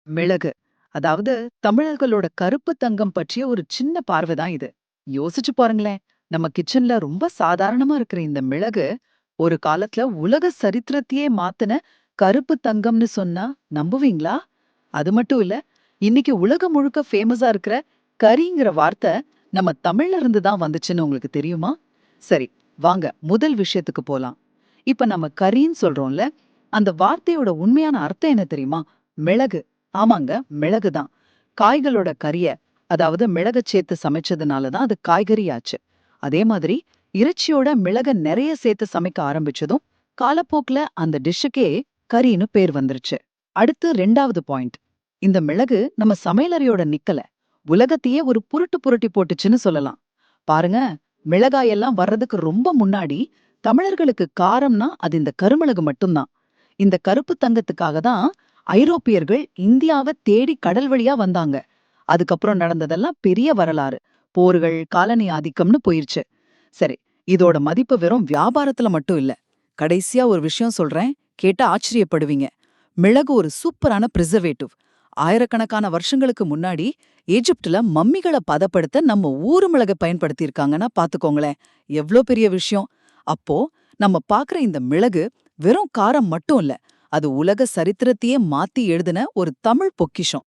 மிளகு. அதாவது தமிழர்களோட கருப்பு தங்கம் பற்றிய ஒரு சின்ன பார்வை தான் இது. யோசிச்சு பாருங்களேன். நம்ம கிச்சன்ல ரொம்ப சாதாரணமா இருக்கிற இந்த மிளகு, ஒரு காலத்துல உலக சரித்திரத்தையே மாத்துன கருப்பு தங்கம்னு சொன்னா நம்புவீங்களா? அது மட்டும் இல்ல, இன்னைக்கு உலகம் முழுக்க ஃபேமஸா இருக்கிற கரிங்கிற வார்த்தை நம்ம தமிழ்ல இருந்து தான் வந்துச்சுன்னு உங்களுக்கு தெரியுமா? சரி, வாங்க முதல் விஷயத்துக்கு போலாம். இப்ப நம்ம கரின்னு சொல்றோம்ல, அந்த வார்த்தையோட உண்மையான அர்த்தம் என்ன தெரியுமா? மிளகு. ஆமாங்க, மிளகு தான். காய்களோட கறிய, அதாவது மிளகச் சேர்த்து சமைச்சதுனால தான் அது காய்கறி ஆச்சு. அதே மாதிரி இறைச்சியோட மிளக நெறைய சேர்த்து சமைக்க ஆரம்பிச்சதும், காலப்போக்குல அந்த டிஷ்ஷுக்கே கறின்னு பேர் வந்துருச்சு. அடுத்து 2வது பாயிண்ட். இந்த மிளகு நம்ம சமையலறையோட நிக்கல. உலகத்தையே ஒரு புரட்டு புரட்டி போட்டுச்சுன்னு சொல்லலாம். பாருங்க, மிளகாயெல்லாம் வர்றதுக்கு ரொம்ப முன்னாடி தமிழர்களுக்கு காரம்னா அது இந்த கருமிளகு மட்டும்தான். இந்த கருப்பு தங்கத்துக்காக தான் ஐரோப்பியர்கள் இந்தியாவ தேடி கடல் வழியா வந்தாங்க. அதுக்கப்புறம் நடந்ததெல்லாம் பெரிய வரலாறு. போர்கள், காலனி ஆதிக்கம்னு போயிருச்சு. சரி, இதோட மதிப்பு வெறும் வியாபாரத்துல மட்டும் இல்ல. கடைசியா ஒரு விஷயம் சொல்றேன், கேட்டா ஆச்சரியப்படுவீங்க. மிளகு ஒரு சூப்பரான பிரிசர்வேட்டிவ். ஆயிரக்கணக்கான வருஷங்களுக்கு முன்னாடி எஜிப்துல மம்மிகள பதப்படுத்த நம்ம ஊரு மிளக பயன்படுத்தியிருக்காங்கன்னா பாத்துக்கோங்களேன். எவ்ளோ பெரிய விஷயம். அப்போ நம்ம பாக்குற இந்த மிளகு வெறும் காரம் மட்டும் இல்ல. அது உலக சரித்திரத்தையே மாத்தி எழுதின ஒரு தமிழ் பொக்கிஷம்.